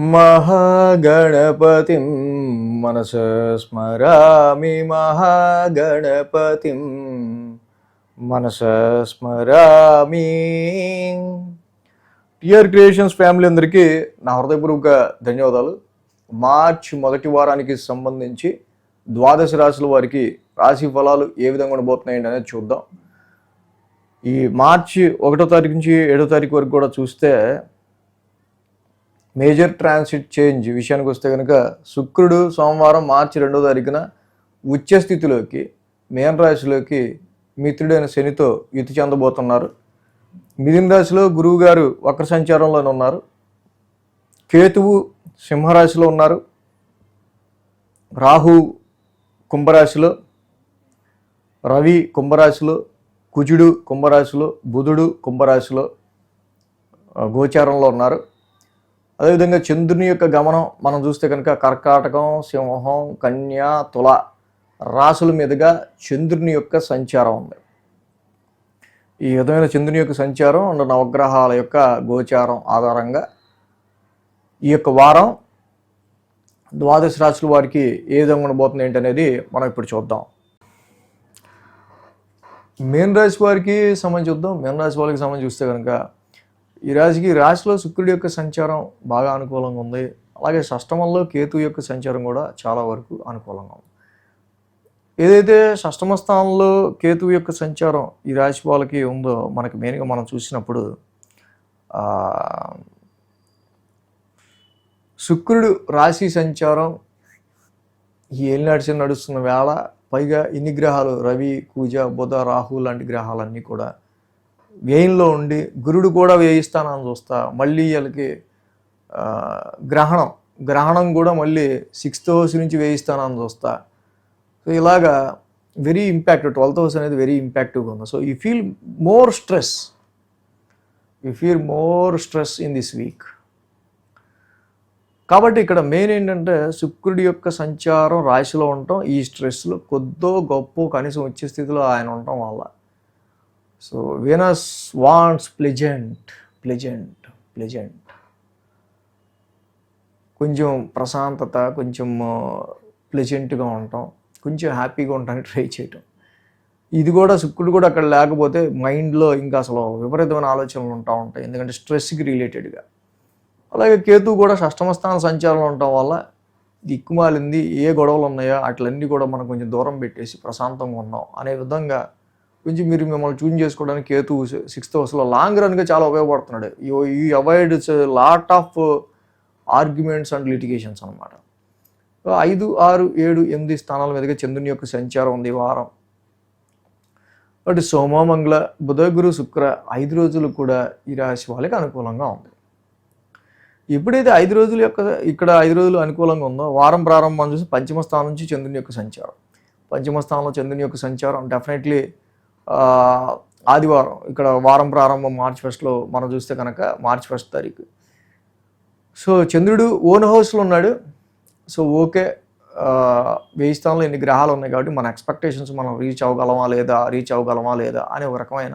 మహాగణపతిం మనసా స్మరామి మహాగణపతిం మనసా స్మరామి. TR creations family అందరికీ నా హృదయపూర్వక ధన్యవాదాలు. మార్చి మొదటి వారానికి సంబంధించి ద్వాదశ రాశుల వారికి రాశి ఫలాలు ఏ విధంగా ఉండబోతున్నాయండి అనేది చూద్దాం. ఈ మార్చి 1వ తారీఖు నుంచి 7వ తారీఖు వరకు కూడా చూస్తే మేజర్ ట్రాన్సిట్ చేంజ్ విషయానికి వస్తే కనుక శుక్రుడు సోమవారం మార్చి 2వ తారీఖున ఉచ్చ స్థితిలోకి మేన రాశిలోకి మిత్రుడైన శనితో యుతి చెందబోతున్నారు. మిథున రాశిలో గురువు గారు వక్ర సంచారంలోనే ఉన్నారు. కేతువు సింహరాశిలో ఉన్నారు. రాహు కుంభరాశిలో, రవి కుంభరాశిలో, కుజుడు కుంభరాశిలో, బుధుడు కుంభరాశిలో గోచారంలో ఉన్నారు. అదేవిధంగా చంద్రుని యొక్క గమనం మనం చూస్తే కనుక కర్కాటకం, సింహం, కన్య, తుల రాశుల మీదుగా చంద్రుని యొక్క సంచారం ఉంది. ఈ విధమైన చంద్రుని యొక్క సంచారం అండ్ నవగ్రహాల యొక్క గోచారం ఆధారంగా ఈ యొక్క వారం ద్వాదశ రాశుల వారికి ఏ విధంగా ఉండబోతుంది ఏంటనేది మనం ఇప్పుడు చూద్దాం. మేన రాశి వారికి సంబంధించి చూద్దాం. మేన రాశి వాళ్ళకి సంబంధించి చూస్తే కనుక ఈ రాశిలో శుక్రుడి యొక్క సంచారం బాగా అనుకూలంగా ఉంది. అలాగే షష్టమంలో కేతు యొక్క సంచారం కూడా చాలా వరకు అనుకూలంగా ఉంది. ఏదైతే షష్టమ స్థానంలో కేతువు యొక్క సంచారం ఈ రాశి వాళ్ళకి ఉందో మనకి మెయిన్గా మనం చూసినప్పుడు శుక్రుడు రాశి సంచారం ఈ ఏలినాటి నడుస్తున్న వేళ, పైగా ఇన్ని గ్రహాలు రవి, కుజ, బుధ, రాహు లాంటి గ్రహాలన్నీ కూడా వ్యయంలో ఉండి, గురుడు కూడా వ్యయిస్తానని చూస్తా, మళ్ళీ వీళ్ళకి గ్రహణం కూడా మళ్ళీ 6th హౌస్ నుంచి వ్యయిస్తానని చూస్తా. సో ఇలాగా వెరీ ఇంపాక్ట్ 12th హౌస్ అనేది వెరీ ఇంపాక్టివ్గా ఉంది. So you feel more stress in this week. కాబట్టి ఇక్కడ మెయిన్ ఏంటంటే శుక్రుడి యొక్క సంచారం రాశిలో ఉండటం, ఈ స్ట్రెస్లో కొద్దో గొప్ప కనీసం వచ్చే స్థితిలో ఆయన ఉండటం వల్ల. సో వీనస్ వాంట్స్ ప్లెజెంట్ కొంచెం ప్రశాంతత, కొంచెం ప్లెజెంట్గా ఉండటం, కొంచెం హ్యాపీగా ఉండడానికి ట్రై చేయటం. ఇది కూడా శుక్రుడు కూడా అక్కడ లేకపోతే మైండ్లో ఇంకా అసలు విపరీతమైన ఆలోచనలు ఉంటా ఉంటాయి, ఎందుకంటే స్ట్రెస్కి రిలేటెడ్గా. అలాగే కేతువు కూడా షష్టమ స్థాన సంచారంలో ఉండటం వల్ల దిక్కుమాలింది ఏ గొడవలు ఉన్నాయో అట్లన్నీ కూడా మనం కొంచెం దూరం పెట్టేసి ప్రశాంతంగా ఉన్నాం అనే విధంగా కొంచెం మీరు మిమ్మల్ని చూన్ చేసుకోవడానికి కేతువు 6th హౌస్లో లాంగ్ రన్గా చాలా ఉపయోగపడుతున్నాడు. ఈ avoid lot of arguments and litigations అనమాట. 5, 6, 7, 8 స్థానాల మీదుగా చంద్రుని యొక్క సంచారం ఉంది ఈ వారం. కాబట్టి సోమ, మంగళ, బుధ, గురు, శుక్ర 5 రోజులు కూడా ఈ రాశి వాళ్ళకి అనుకూలంగా ఉంది. ఎప్పుడైతే 5 రోజుల యొక్క ఇక్కడ 5 రోజులు అనుకూలంగా ఉందో, వారం ప్రారంభం చూసి పంచమ స్థానం నుంచి చంద్రుని యొక్క సంచారం. పంచమ స్థానంలో చంద్రుని యొక్క సంచారం డెఫినెట్లీ ఆదివారం, ఇక్కడ వారం ప్రారంభం మార్చి 1 మనం చూస్తే కనుక మార్చి 1 తారీఖు. సో చంద్రుడు ఓన్ హౌస్లో ఉన్నాడు. సో ఓకే, 1000 స్థానంలో ఎన్ని గ్రహాలు ఉన్నాయి కాబట్టి మన ఎక్స్పెక్టేషన్స్ మనం రీచ్ అవ్వగలమా లేదా అనే ఒక రకమైన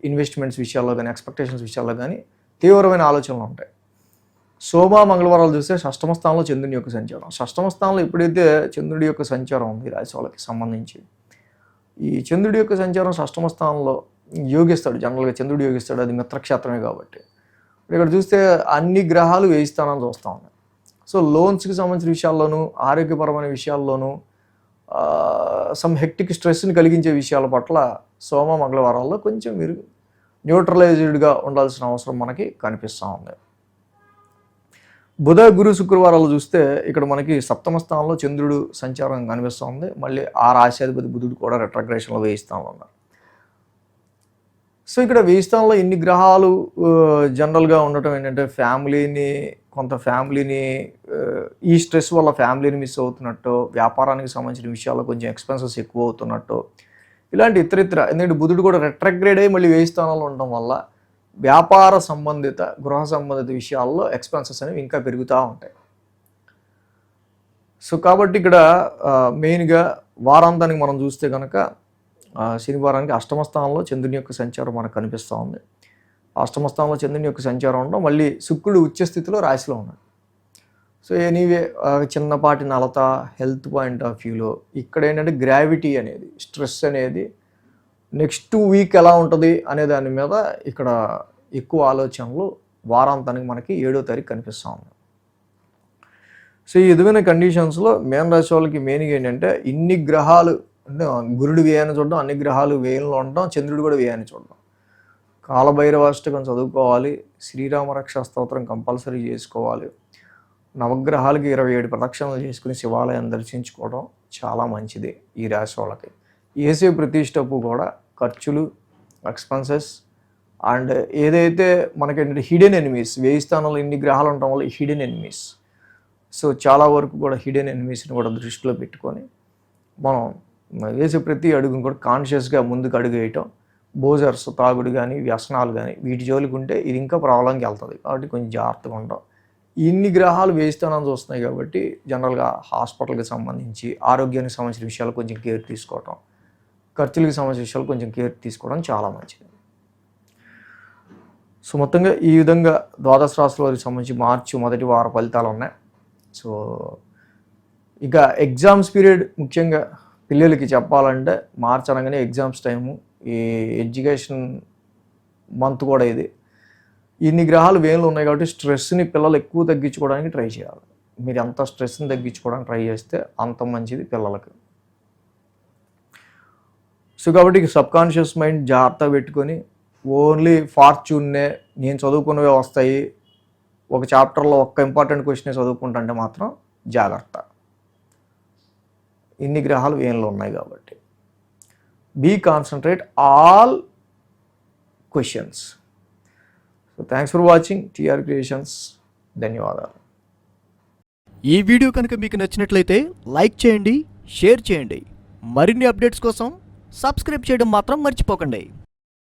ఇన్వెస్ట్మెంట్స్ విషయాల్లో కానీ, ఎక్స్పెక్టేషన్స్ విషయాల్లో కానీ తీవ్రమైన ఆలోచనలు ఉంటాయి. సోమ, మంగళవారాలు చూస్తే షష్టమ స్థానంలో చంద్రుని యొక్క సంచారం. షష్టమ స్థానంలో ఎప్పుడైతే చంద్రుడి యొక్క సంచారం ఉంది రాశి వాళ్ళకి సంబంధించి, ఈ చంద్రుడి యొక్క సంచారం షష్టమ స్థానంలో యోగిస్తాడు. జనరల్గా చంద్రుడు యోగిస్తాడు, అది మిత్రక్షేత్రమే కాబట్టి. ఇక్కడ చూస్తే అన్ని గ్రహాలు 1000 స్థానాలు చూస్తూ ఉన్నాయి. సో లోన్స్కి సంబంధించిన విషయాల్లోనూ, ఆరోగ్యపరమైన విషయాల్లోనూ, సమ్ హెక్టిక్ స్ట్రెస్ని కలిగించే విషయాల పట్ల సోమ, మంగళవారాల్లో కొంచెం మీరు న్యూట్రలైజ్డ్గా ఉండాల్సిన అవసరం మనకి కనిపిస్తూ ఉంది. బుధ, గురు, శుక్రవారాలు చూస్తే ఇక్కడ మనకి 7వ స్థానంలో చంద్రుడు సంచారం కనిపిస్తూ ఉంది. మళ్ళీ ఆ రాశ్యాధిపతి బుధుడు కూడా రెట్రోగ్రేషన్లో 1000 స్థానంలో ఉన్నారు. సో ఇక్కడ 1000 స్థానంలో ఇన్ని గ్రహాలు జనరల్గా ఉండటం ఏంటంటే కొంత ఫ్యామిలీని ఈ స్ట్రెస్ వల్ల ఫ్యామిలీని మిస్ అవుతున్నట్టు, వ్యాపారానికి సంబంధించిన విషయాల్లో కొంచెం ఎక్స్పెన్సెస్ ఎక్కువ అవుతున్నట్టు, ఇలాంటి ఇతరితర. ఎందుకంటే బుధుడు కూడా రెట్రోగ్రేడ్ అయ్యి మళ్ళీ 1000 స్థానంలో ఉండడం వల్ల వ్యాపార సంబంధిత, గృహ సంబంధిత విషయాల్లో ఎక్స్పెన్సెస్ అనేవి ఇంకా పెరుగుతూ ఉంటాయి. సో కాబట్టి ఇక్కడ మెయిన్గా వారాంతానికి మనం చూస్తే కనుక శనివారానికి 8వ స్థానంలో చంద్రుని యొక్క సంచారం మనకు కనిపిస్తూ ఉంది. 8వ స్థానంలో చంద్రుని యొక్క సంచారం ఉండడం, మళ్ళీ శుక్రుడు ఉచ్చ స్థితిలో రాశిలో ఉన్నాడు. సో ఎనీవే చిన్నపాటి నలత హెల్త్ పాయింట్ ఆఫ్ వ్యూలో ఇక్కడ ఏంటంటే గ్రావిటీ అనేది, స్ట్రెస్ అనేది నెక్స్ట్ వీక్ ఎలా ఉంటుంది అనే దాని మీద ఇక్కడ ఎక్కువ ఆలోచనలు వారాంతానికి మనకి 7వ తారీఖు కనిపిస్తూ ఉంది. సో ఈ విధమైన కండిషన్స్లో మేన రాశి వాళ్ళకి మెయిన్గా ఏంటంటే ఇన్ని గ్రహాలు అంటే గురుడు వ్యయాన్ని చూడడం, అన్ని గ్రహాలు వ్యయంలో ఉండడం, చంద్రుడు కూడా వ్యయాన్ని చూడడం. కాలభైరవాష్టకం చదువుకోవాలి, శ్రీరామ రక్షా స్తోత్రం కంపల్సరీ చేసుకోవాలి, నవగ్రహాలకి 27 ప్రదక్షిణలు చేసుకుని శివాలయం దర్శించుకోవడం చాలా మంచిది ఈ రాశి వాళ్ళకి. ఏసే ప్రతిష్టపు కూడా ఖర్చులు, ఎక్స్పెన్సెస్ అండ్ ఏదైతే మనకి హిడెన్ ఎనిమీస్, 1000 స్థానంలో ఇన్ని గ్రహాలు ఉండటం వల్ల హిడెన్ ఎనిమీస్, సో చాలా వరకు కూడా హిడెన్ ఎనిమీస్ని కూడా దృష్టిలో పెట్టుకొని మనం వేసే ప్రతి అడుగును కూడా కాన్షియస్గా ముందుకు అడుగు వేయటం. బోజర్స్, తాగుడు కానీ వ్యసనాలు కానీ వీటి జోలికి ఉంటే ఇది ఇంకా ప్రాబ్లంకి వెళ్తుంది. కాబట్టి కొంచెం జాగ్రత్తగా ఉంటాం. ఇన్ని గ్రహాలు 1000 స్థానాలు చూస్తున్నాయి కాబట్టి జనరల్గా హాస్పిటల్కి సంబంధించి ఆరోగ్యానికి సంబంధించిన విషయాలు కొంచెం కేర్ తీసుకోవటం, ఖర్చులకు సంబంధించిన విషయాలు కొంచెం కేర్ తీసుకోవడం చాలా మంచిది. సో మొత్తంగా ఈ విధంగా ద్వాదశ రాశుల వారికి సంబంధించి మార్చి మొదటి వార ఫలితాలు ఉన్నాయి. సో ఇక ఎగ్జామ్స్ పీరియడ్ ముఖ్యంగా పిల్లలకి చెప్పాలంటే మార్చ్ అనగానే ఎగ్జామ్స్ టైము, ఈ ఎడ్యుకేషన్ మంత్ కూడా ఇది. ఇన్ని గ్రహాలు వేలు ఉన్నాయి కాబట్టి స్ట్రెస్ని పిల్లలు ఎక్కువ తగ్గించుకోవడానికి ట్రై చేయాలి. మీరు ఎంత స్ట్రెస్ని తగ్గించుకోవడానికి ట్రై చేస్తే అంత మంచిది పిల్లలకి. సో కాబట్టి సబ్కాన్షియస్ మైండ్ జాగ్రత్తగా పెట్టుకొని ఓన్లీ ఫార్చ్యూన్నే నేను చదువుకున్నవే వస్తాయి, ఒక చాప్టర్లో ఒక్క ఇంపార్టెంట్ క్వశ్చనే చదువుకుంటుంటే మాత్రం జాగ్రత్త. ఇన్ని గ్రహాలు వేన్లో ఉన్నాయి కాబట్టి be concentrate all questions. So thanks for watching TR creations. ధన్యవాదాలు. ఈ వీడియో కనుక మీకు నచ్చినట్లయితే లైక్ చేయండి, షేర్ చేయండి. మరిన్ని అప్డేట్స్ కోసం సబ్స్క్రైబ్ చేయడం మాత్రం మర్చిపోకండి.